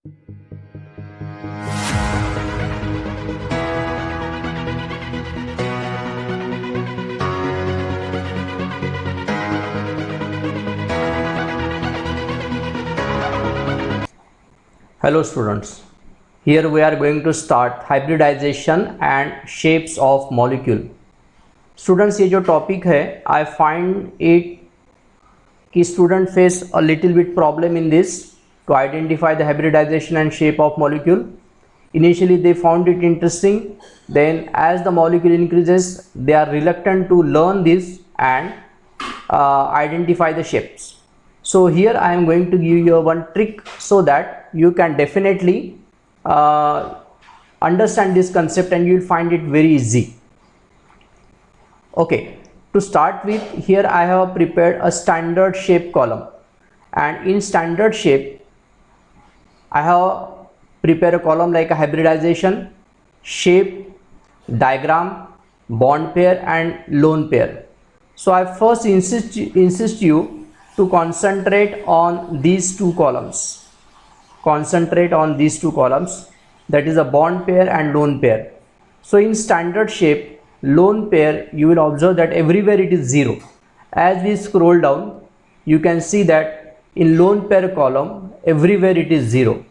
Hello students, here we are going to start hybridization and shapes of molecule. Students, ये जो topic है, I find it कि student face a little bit problem in this to identify the hybridization and shape of molecule. Initially they found it interesting, then as the molecule increases they are reluctant to learn this and identify the shapes. So here I am going to give you one trick so that you can definitely understand this concept and you will find it very easy. Okay, to start with, here I have prepared a standard shape column, and in standard shape I have prepared a column like a hybridization, shape, diagram, bond pair and lone pair. So I first insist you to concentrate on these two columns. Concentrate on these two columns, that is a bond pair and lone pair. So in standard shape, lone pair, you will observe that everywhere it is 0. As we scroll down, you can see that in lone pair column, everywhere it is 0.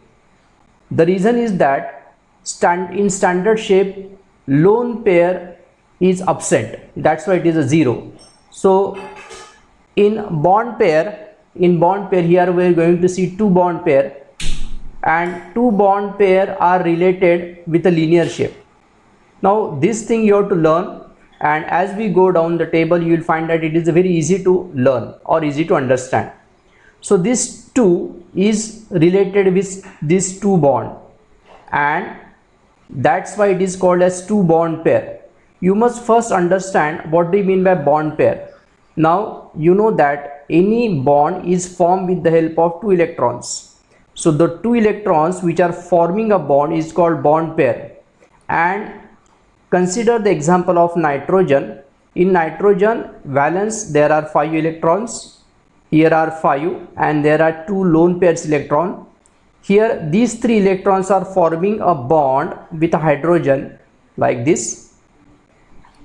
The reason is that in standard shape, lone pair is absent. That's why it is a 0. So in bond pair here we are going to see two bond pair, and two bond pair are related with a linear shape. Now this thing you have to learn, and as we go down the table you will find that it is very easy to learn or easy to understand. So this 2 is related with this 2 bond, and that's why it is called as 2 bond pair. You must first understand what do you mean by bond pair. Now you know that any bond is formed with the help of 2 electrons. So the 2 electrons which are forming a bond is called bond pair. And consider the example of nitrogen. In nitrogen valence there are 5 electrons, here are 5, and there are 2 lone pairs electron. Here these 3 electrons are forming a bond with a hydrogen like this,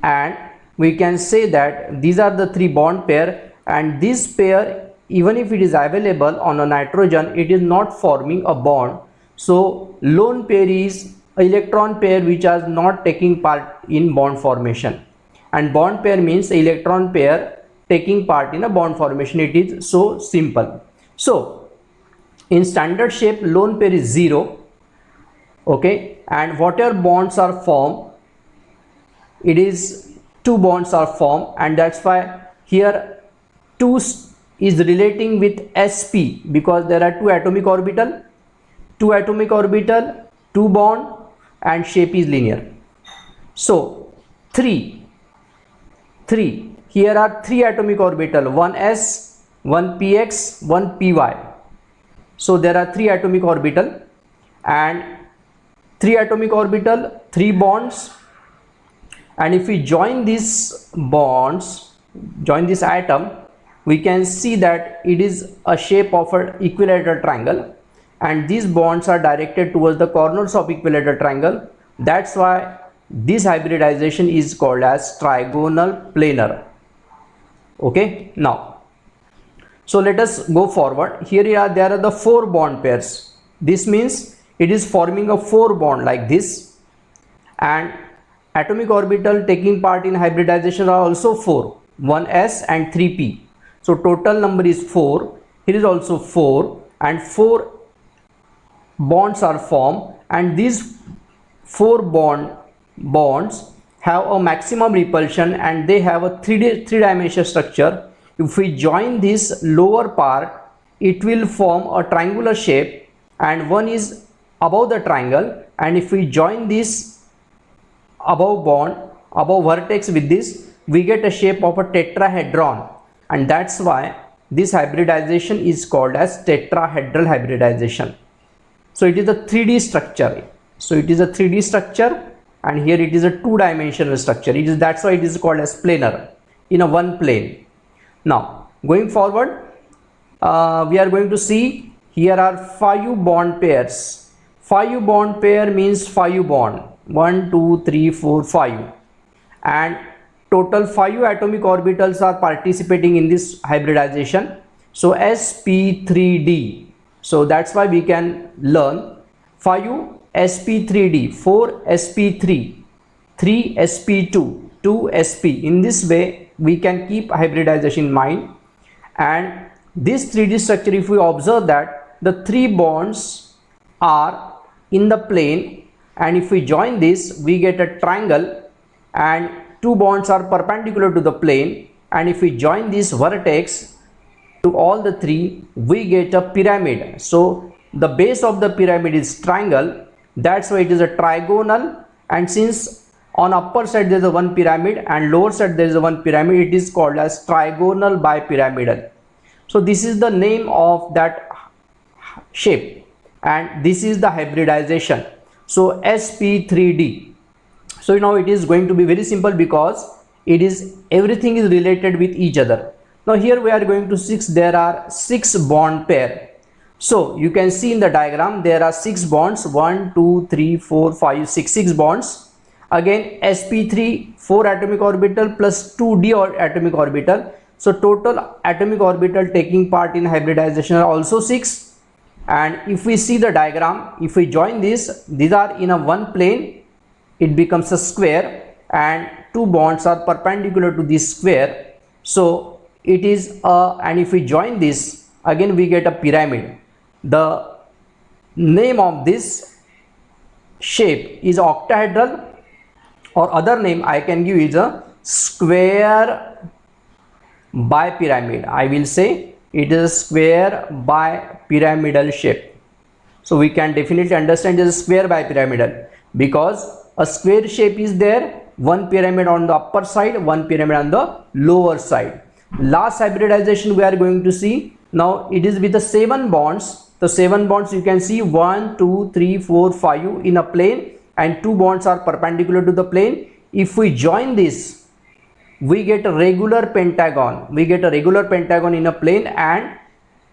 and we can say that these are the 3 bond pair, and this pair, even if it is available on a nitrogen, it is not forming a bond. So lone pair is an electron pair which are not taking part in bond formation, and bond pair means electron pair taking part in a bond formation. It is so simple. So in standard shape, lone pair is 0. Okay, and whatever bonds are formed, it is 2 bonds are formed, and that's why here 2 is relating with sp, because there are 2 atomic orbital, 2 bond, and shape is linear. So 3, here are 3 atomic orbital, 1 s, 1 px, 1 py. So there are 3 atomic orbital, and 3 atomic orbital, 3 bonds. And if we join these bonds, join this atom, we can see that it is a shape of an equilateral triangle, and these bonds are directed towards the corners of equilateral triangle. That's why this hybridization is called as trigonal planar. Okay, now so let us go forward. Here there are the 4 bond pairs. This means it is forming a 4 bond like this, and atomic orbital taking part in hybridization are also 4, 1s and 3p. So total number is 4. Here is also 4, and 4 bonds are formed, and these 4 bonds have a maximum repulsion, and they have a three-dimensional structure. If we join this lower part, it will form a triangular shape, and one is above the triangle, and if we join this above vertex with this, we get a shape of a tetrahedron, and that's why this hybridization is called as tetrahedral hybridization. So it is a 3D structure. So it is a 3D structure, and here it is a 2-dimensional structure. That's why it is called as planar, in a one plane. Now going forward, we are going to see here are 5 bond pairs. 5 bond pair means 5 bond, 1 2 3 4 5, and total 5 atomic orbitals are participating in this hybridization. So sp3d, so that's why we can learn 5 sp3d, 4 sp3, 3 sp2, 2 sp. In this way we can keep hybridization in mind. And this 3D structure, if we observe that the 3 bonds are in the plane, and if we join this we get a triangle, and 2 bonds are perpendicular to the plane, and if we join this vertex to all the 3 we get a pyramid. So the base of the pyramid is triangle, that's why it is a trigonal. And since on upper side there is a one pyramid and lower side there is a one pyramid, it is called as trigonal bipyramidal. So this is the name of that shape, and this is the hybridization. So sp3d. So now it is going to be very simple because it is everything is related with each other. Now here we are going to 6, there are 6 bond pair. So you can see in the diagram there are 6 bonds, 1 2 3 4 5 6 bonds. Again sp3, 4 atomic orbital plus 2d atomic orbital. So total atomic orbital taking part in hybridization are also 6. And if we see the diagram, if we join this, these are in a one plane, it becomes a square, and 2 bonds are perpendicular to this square. So it is a, and if we join this again we get a pyramid. The name of this shape is octahedral, or other name I can give is a square bipyramid. I will say it is a square bipyramidal shape. So we can definitely understand it is a square bipyramidal because a square shape is there, one pyramid on the upper side, one pyramid on the lower side. Last hybridization we are going to see. Now it is with the 7 bonds. The 7 bonds you can see 1 2 3 4 5 in a plane, and 2 bonds are perpendicular to the plane. If we join this we get a regular pentagon. We get a regular pentagon in a plane and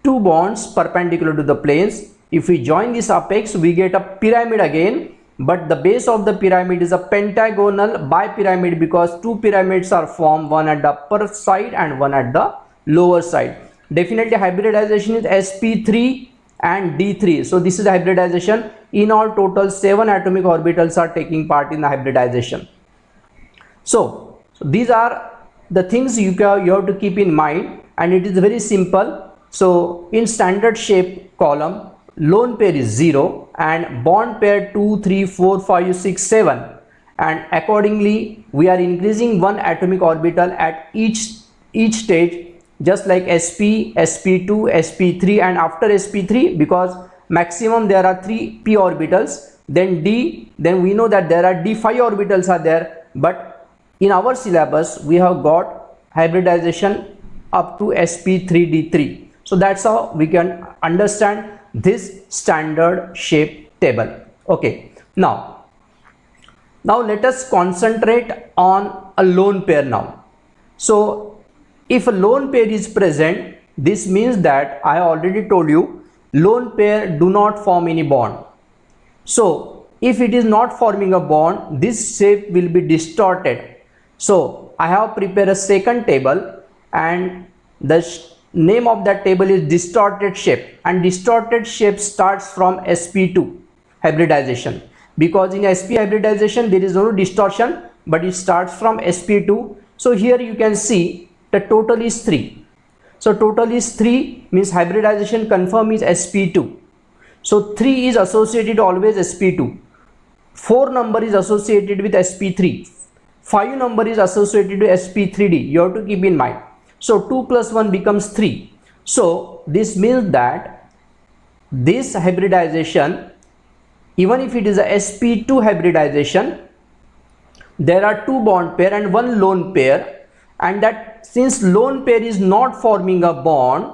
2 bonds perpendicular to the planes. If we join this apex we get a pyramid again, but the base of the pyramid is a pentagonal bipyramid because 2 pyramids are formed, one at the upper side and one at the lower side. Definitely hybridization is sp3 and d3. So this is hybridization. In all total 7 atomic orbitals are taking part in the hybridization. So these are the things you have to keep in mind, and it is very simple. So in standard shape column lone pair is 0 and bond pair 2 3 4 5 6 7, and accordingly we are increasing one atomic orbital at each stage, just like sp, sp2, sp3, and after sp3 because maximum there are 3 p orbitals, then d, then we know that there are d5 orbitals are there, but in our syllabus we have got hybridization up to sp3d3. So that's how we can understand this standard shape table. Okay, now let us concentrate on a lone pair now. So if a lone pair is present, this means that I already told you lone pair do not form any bond. So if it is not forming a bond, this shape will be distorted. So I have prepared a second table, and the name of that table is distorted shape, and distorted shape starts from sp2 hybridization because in sp hybridization there is no distortion, but it starts from sp2. So here you can see the total is 3. So total is 3 means hybridization confirm is sp2. So 3 is associated always sp2, 4 number is associated with sp3, 5 number is associated with sp3d. You have to keep in mind. So 2 plus 1 becomes 3. So this means that this hybridization, even if it is a sp2 hybridization, there are 2 bond pair and 1 lone pair, and that since lone pair is not forming a bond,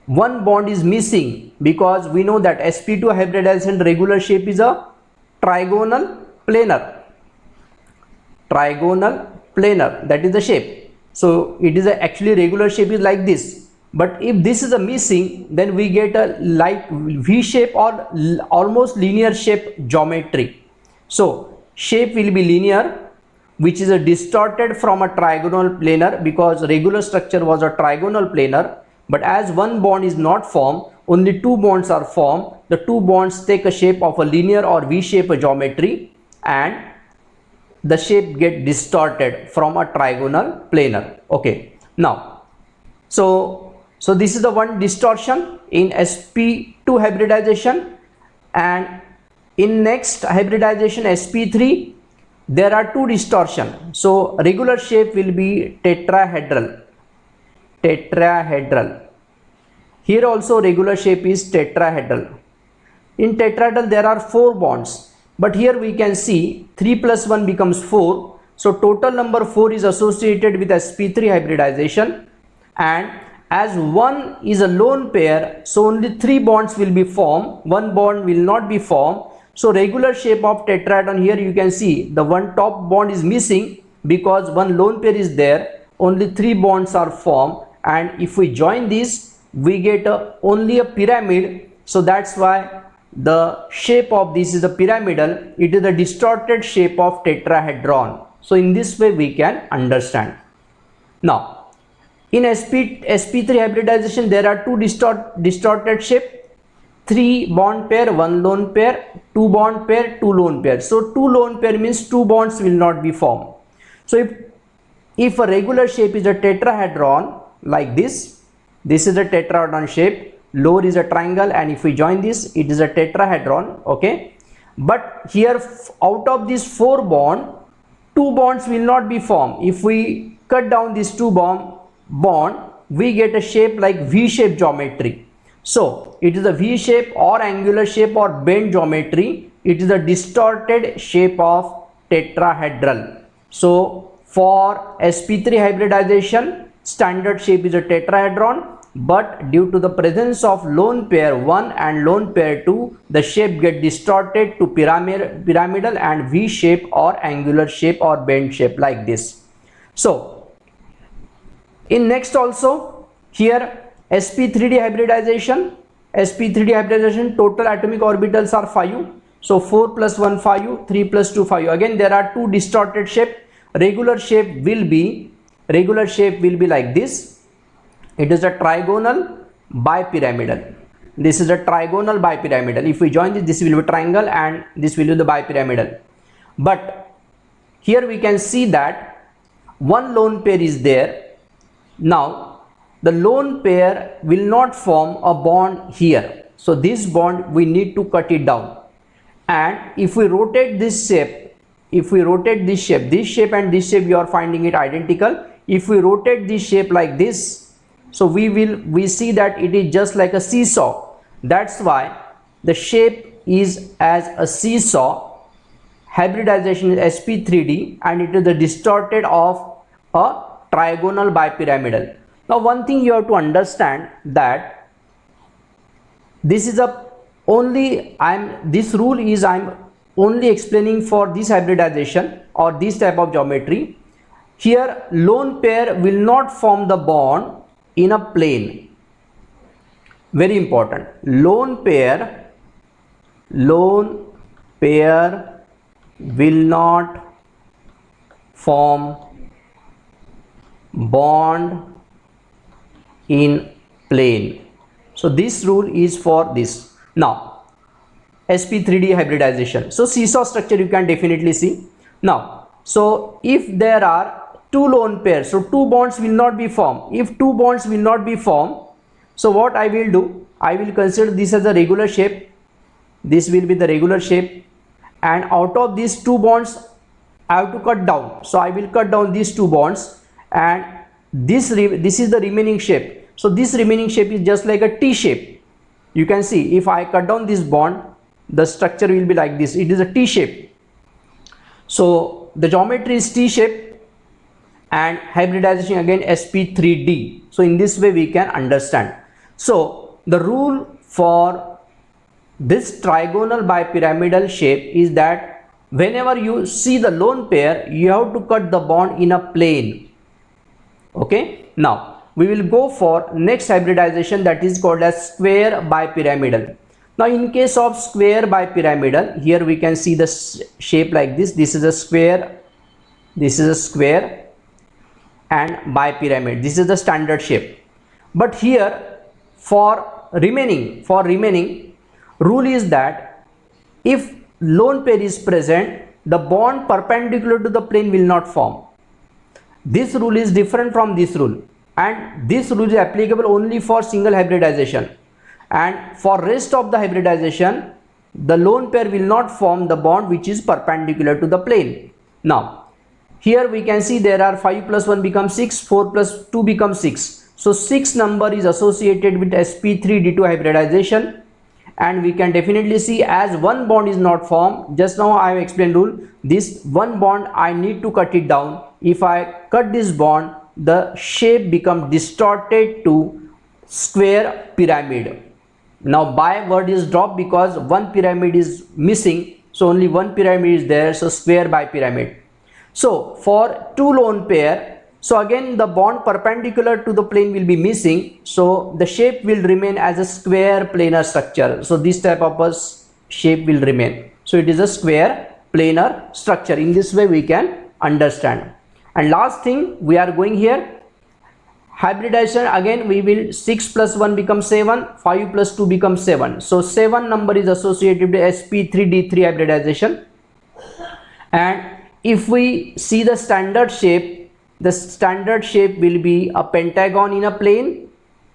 1 bond is missing because we know that sp2 hybridization regular shape is a trigonal planar. Trigonal planar, that is the shape. So it is actually regular shape is like this. But if this is a missing, then we get a like V shape or almost linear shape geometry. So shape will be linear, which is a distorted from a trigonal planar, because regular structure was a trigonal planar. But as one bond is not formed, only two bonds are formed. The two bonds take a shape of a linear or V shape geometry, and the shape get distorted from a trigonal planar. Okay, now so this is the one distortion in sp2 hybridization. And in next hybridization sp3, there are two distortion. So regular shape will be tetrahedral. Here also regular shape is tetrahedral. In tetrahedral there are four bonds, but here we can see 3 plus 1 becomes 4. So total number 4 is associated with sp3 hybridization, and as 1 is a lone pair, so only 3 bonds will be formed, one bond will not be formed. So regular shape of tetrahedron, here you can see the one top bond is missing because one lone pair is there, only 3 bonds are formed, and if we join this we get only a pyramid. So that's why the shape of this is a pyramidal. It is a distorted shape of tetrahedron. So in this way we can understand. Now in sp3 hybridization there are two distorted shape, 3 bond pair, 1 lone pair, 2 bond pair, 2 lone pair. So 2 lone pair means 2 bonds will not be formed. So if a regular shape is a tetrahedron like this is a tetrahedron shape, lower is a triangle, and if we join this it is a tetrahedron. Okay, but here out of these 4 bond, 2 bonds will not be formed. If we cut down this 2 bond, we get a shape like V shape geometry. So it is a V shape or angular shape or bend geometry. It is a distorted shape of tetrahedral. So for sp3 hybridization, standard shape is a tetrahedron, but due to the presence of lone pair 1 and lone pair 2, the shape get distorted to pyramidal and V shape or angular shape or bend shape like this. So in next also, here sp3d hybridization, total atomic orbitals are 5. So 4 plus 1 5, 3 plus 2 5. Again there are two distorted shape. Regular shape will be like this. It is a trigonal bipyramidal. This is a trigonal bipyramidal. If we join this will be triangle and this will be the bipyramidal. But here we can see that one lone pair is there. Now the lone pair will not form a bond here. So this bond we need to cut it down. And if we rotate this shape, this shape and this shape, you are finding it identical. If we rotate this shape like this, so we see that it is just like a seesaw. That's why the shape is as a seesaw. Hybridization is sp3d and it is the distorted of a trigonal bipyramidal. Now one thing you have to understand that this is this rule is I'm only explaining for this hybridization or this type of geometry. Here lone pair will not form the bond in a plane. Very important. Lone pair will not form bond in plane. So this rule is for this. Now sp3d hybridization. So seesaw structure you can definitely see. Now so if there are 2 lone pairs, so 2 bonds will not be formed. If 2 bonds will not be formed, so what I will do, I will consider this as a regular shape. This will be the regular shape, and out of these 2 bonds I have to cut down. So I will cut down these 2 bonds, and this is the remaining shape. So this remaining shape is just like a T shape. You can see if I cut down this bond, the structure will be like this. It is a T shape. So the geometry is T shape and hybridization again sp3d. So in this way we can understand. So the rule for this trigonal bipyramidal shape is that whenever you see the lone pair, you have to cut the bond in a plane. Okay, now we will go for next hybridization, that is called as square bipyramidal. Now in case of square bipyramidal, here we can see the shape like this. This is a square, this is a square, and bipyramid. This is the standard shape. But here for remaining rule is that if lone pair is present, the bond perpendicular to the plane will not form. This rule is different from this rule, and this rule is applicable only for single hybridization, and for rest of the hybridization the lone pair will not form the bond which is perpendicular to the plane. Now here we can see there are 5 plus 1 becomes 6, 4 plus 2 becomes 6. So 6 number is associated with sp3d2 hybridization, and we can definitely see as one bond is not formed. Just now I have explained rule, this one bond I need to cut it down. If I cut this bond, the shape become distorted to square pyramid. Now bi word is dropped because one pyramid is missing, so only one pyramid is there, so square bipyramid. So for two lone pair, so again the bond perpendicular to the plane will be missing, so the shape will remain as a square planar structure. So this type of a shape will remain. So it is a square planar structure. In this way we can understand. And last thing we are going here, hybridization, again we will 6 plus 1 becomes 7, 5 plus 2 becomes 7. So 7 number is associated with sp3d3 hybridization. And if we see the standard shape will be a pentagon in a plane.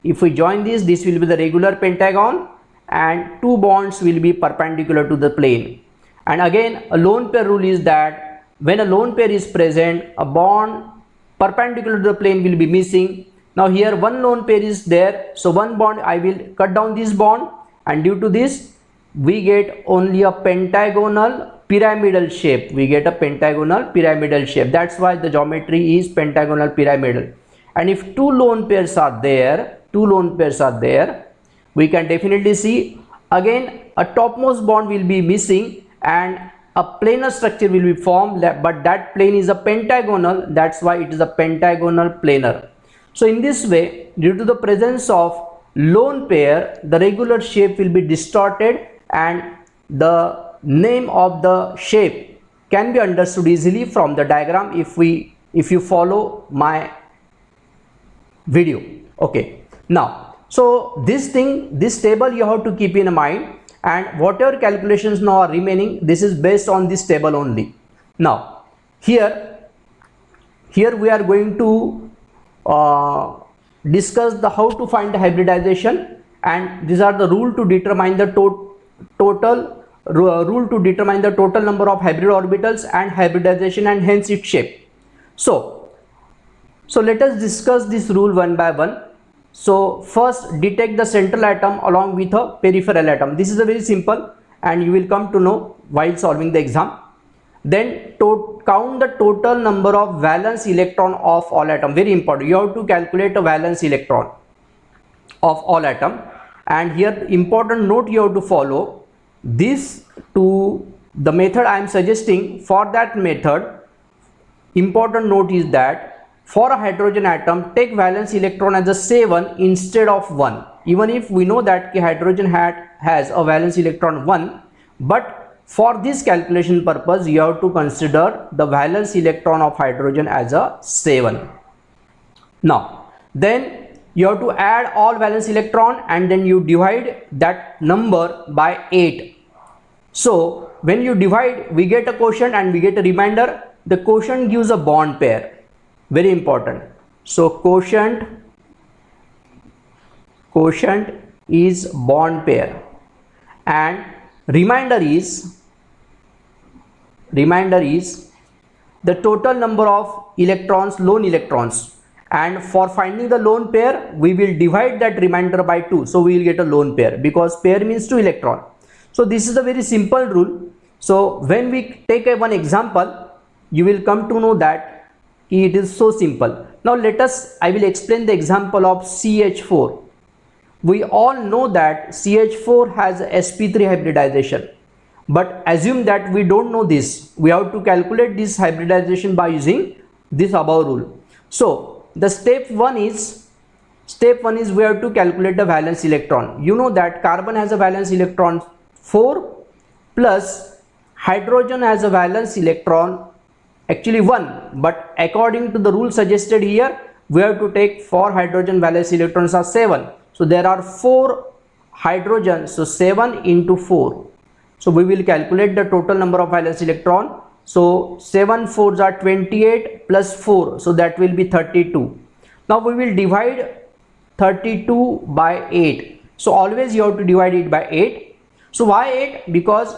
If we join this will be the regular pentagon, and two bonds will be perpendicular to the plane. And again a lone pair rule is that when a lone pair is present, a bond perpendicular to the plane will be missing. Now here one lone pair is there, so one bond I will cut down this bond, and due to this we get only a pentagonal pyramidal shape. We get a pentagonal pyramidal shape. That's why the geometry is pentagonal pyramidal. And if two lone pairs are there, we can definitely see again a topmost bond will be missing and a planar structure will be formed, but that plane is a pentagonal. That's why it is a pentagonal planar. So in this way, due to the presence of lone pair, the regular shape will be distorted, and the name of the shape can be understood easily from the diagram if you follow my video. Okay, now so this table you have to keep in mind, and whatever calculations now are remaining, this is based on this table only. Now here we are going to discuss the how to find the hybridization, and these are the rule to determine the total number of hybrid orbitals and hybridization, and hence its shape. So let us discuss this rule one by one. So first, detect the central atom along with a peripheral atom. This is a very simple, and you will come to know while solving the exam. Then count the total number of valence electron of all atom. Very important, you have to calculate a valence electron of all atom. And here important note you have to follow this to the method I am suggesting. For that method, important note is that for a hydrogen atom, take valence electron as a 7 instead of 1. Even if we know that hydrogen has a valence electron 1, but for this calculation purpose you have to consider the valence electron of hydrogen as a 7. Now then you have to add all valence electron, and then you divide that number by 8. So when you divide, we get a quotient and we get a remainder. The quotient gives a bond pair. Very important. So quotient is bond pair, and remainder is the total number of electrons, lone electrons. And for finding the lone pair, we will divide that remainder by 2. So we will get a lone pair, because pair means 2 electron. So this is a very simple rule. So when we take one example, you will come to know that it is so simple. Now I will explain the example of CH4. We all know that CH4 has sp3 hybridization, but assume that we don't know this. We have to calculate this hybridization by using this above rule. So the step 1 is Step 1 is we have to calculate the valence electron. You know that carbon has a valence electron 4 plus hydrogen has a valence electron actually 1, but according to the rule suggested here, we have to take 4 hydrogen valence electrons are 7. So there are 4 hydrogens, so 7 into 4. So we will calculate the total number of valence electron. So 7 4s are 28 plus 4, so that will be 32. Now we will divide 32 by 8. So always you have to divide it by 8. So why 8? Because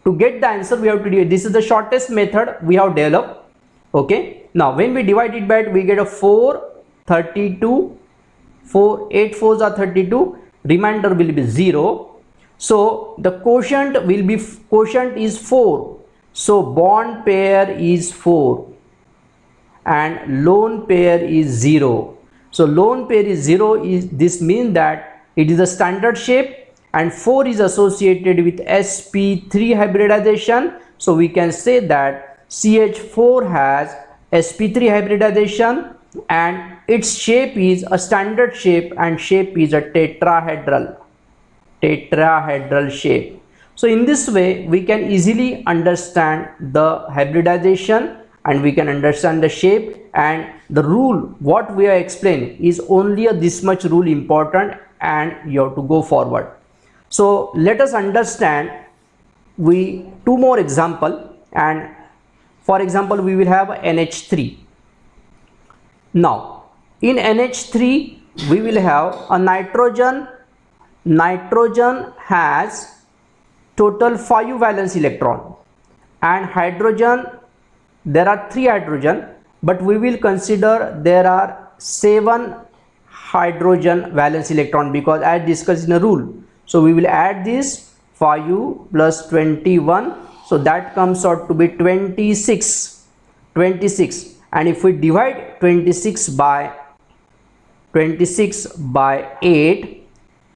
to get the answer we have to divide. This is the shortest method we have developed. Okay. Now when we divide it by 8, we get a 4, 32, 4, 8 4s are 32. Remainder will be 0. So the quotient is 4. So bond pair is 4 and lone pair is 0. So lone pair is 0. This means that it is a standard shape and 4 is associated with sp3 hybridization. So we can say that CH4 has sp3 hybridization and its shape is a standard shape and shape is a tetrahedral shape. So in this way we can easily understand the hybridization and we can understand the shape, and the rule what we are explaining is only this much rule important and you have to go forward. So let us understand two more example, and for example we will have NH3. Now in NH3 we will have a nitrogen has total 5 valence electron and hydrogen, there are 3 hydrogen, but we will consider there are 7 hydrogen valence electron because as discussed in a rule. So we will add this 5 plus 21, so that comes out to be 26, and if we divide 26 by 8,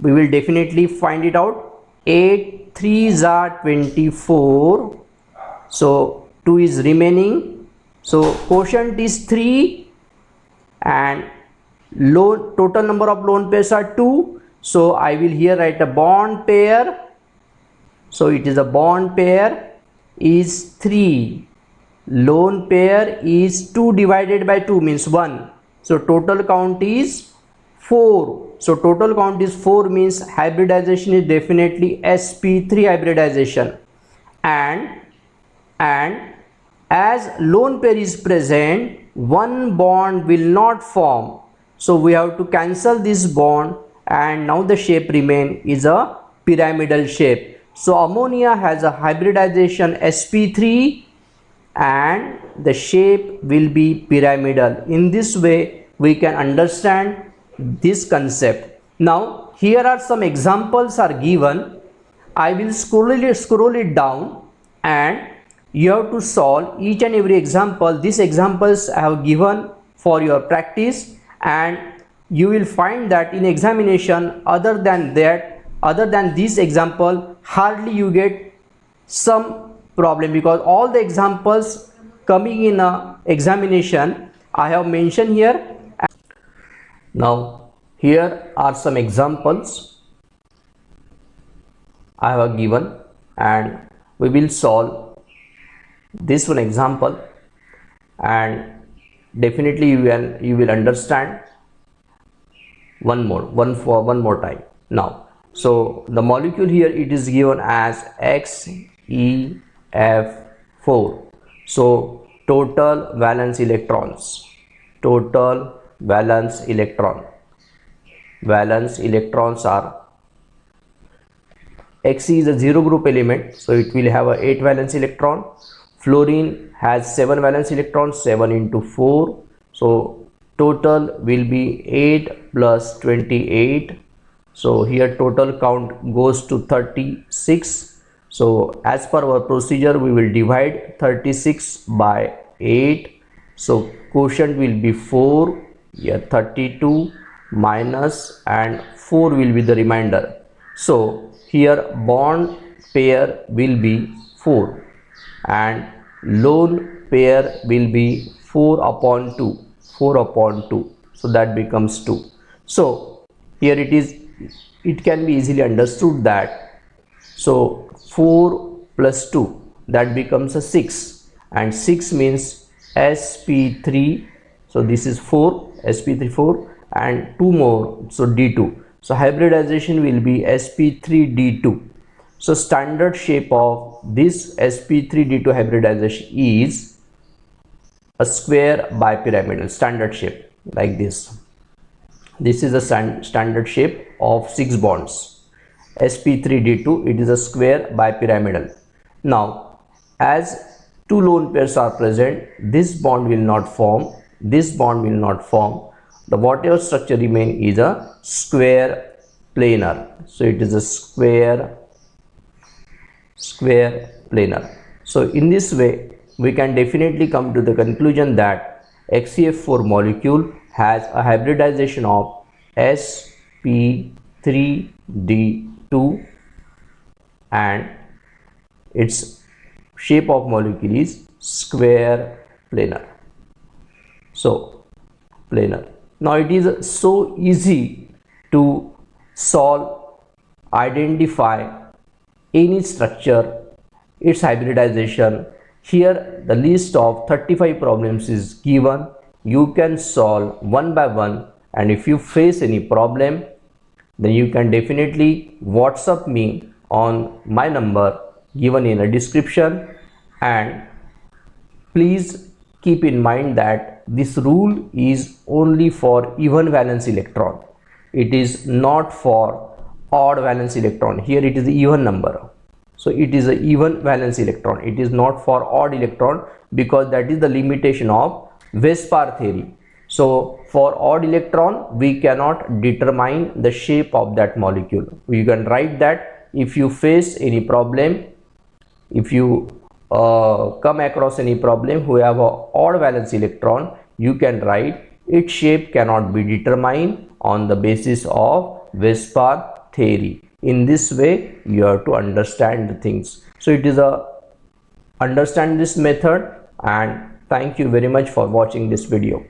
we will definitely find it out. 8 3s are 24, so 2 is remaining, so quotient is 3 and total number of lone pairs are 2. So I will here write a bond pair, so it is a bond pair is 3, lone pair is 2 divided by 2 means 1, so total count is 4. So total count is 4 means hybridization is definitely sp3 hybridization, and as lone pair is present, one bond will not form, so we have to cancel this bond and now the shape remain is a pyramidal shape. So ammonia has a hybridization sp3 and the shape will be pyramidal. In this way we can understand this concept. Now here are some examples are given. I will scroll it down and you have to solve each and every example. These examples I have given for your practice, and you will find that in examination other than this example hardly you get some problem, because all the examples coming in a examination I have mentioned here. Now here are some examples I have given and we will solve this one example, and definitely you will understand one more time. Now so the molecule here it is given as XeF4. So total valence electrons are Xe is a 0 group element, so it will have a 8 valence electron. Fluorine has 7 valence electrons, 7 into 4, so total will be 8 plus 28. So here total count goes to 36. So as per our procedure we will divide 36 by 8. So quotient will be 4, here 32 minus and 4 will be the remainder. So here bond pair will be 4 and lone pair will be 4 upon 2. So that becomes 2. So here it can be easily understood that, so 4 plus 2, that becomes a 6, and 6 means sp3. So this is 4, sp3 4, and 2 more, so d2. So hybridization will be sp3d2. So standard shape of this sp3d2 hybridization is a square bipyramidal standard shape like this. This is a standard shape of 6 bonds. sp3d2, it is a square bipyramidal. Now as 2 lone pairs are present, this bond will not form, this bond will not form. The whatever structure remain is a square planar. So it is a square planar. So in this way we can definitely come to the conclusion that XeF4 molecule has a hybridization of sp3d2 and its shape of molecule is square planar. So planar. Now it is so easy to solve, identify any structure, its hybridization. Here the list of 35 problems is given. You can solve one by one, and if you face any problem, then you can definitely WhatsApp me on my number given in a description. And please keep in mind that this rule is only for even valence electron. It is not for odd valence electron. Here it is even number. So it is an even valence electron. It is not for odd electron, because that is the limitation of Vespar theory. So for odd electron we cannot determine the shape of that molecule. You can write that if you face any problem, if you come across any problem who have a odd valence electron, you can write its shape cannot be determined on the basis of Vespar theory. In this way you have to understand the things. So it is a understand this method, and thank you very much for watching this video.